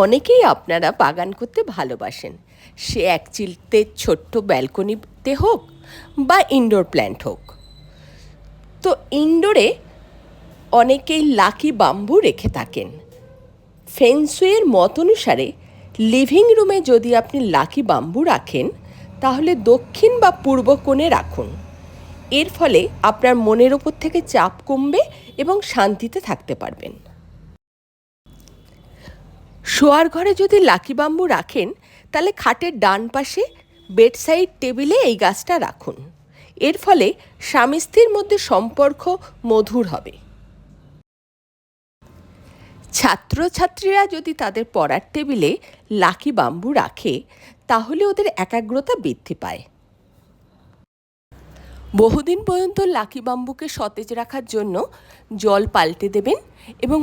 অনেকেই আপনারা বাগান করতে ভালোবাসেন, সে একচিলতে ছোট্ট ব্যালকনিতে হোক বা ইনডোর প্ল্যান্ট হোক। তো ইনডোরে অনেকেই লাকি বাম্বু রেখে থাকেন। ফেংশুইয়ের মত অনুসারে লিভিং রুমে যদি আপনি লাকি বাম্বু রাখেন তাহলে দক্ষিণ বা পূর্ব কোণে রাখুন। এর ফলে আপনার মনের ওপর থেকে চাপ কমবে এবং শান্তিতে থাকতে পারবেন। শোয়ার ঘরে যদি লাকি বাম্বু রাখেন তাহলে খাটের ডান পাশে বেডসাইড টেবিলে এই গাছটা রাখুন। এর ফলে স্বামী স্ত্রীর মধ্যে সম্পর্ক মধুর হবে। ছাত্রছাত্রীরা যদি তাদের পড়ার টেবিলে লাকি বাম্বু রাখে তাহলে ওদের একাগ্রতা বৃদ্ধি পায়। বহুদিন পর্যন্ত লাকি বাম্বুকে সতেজ রাখার জন্য জল পাল্টে দেবেন এবং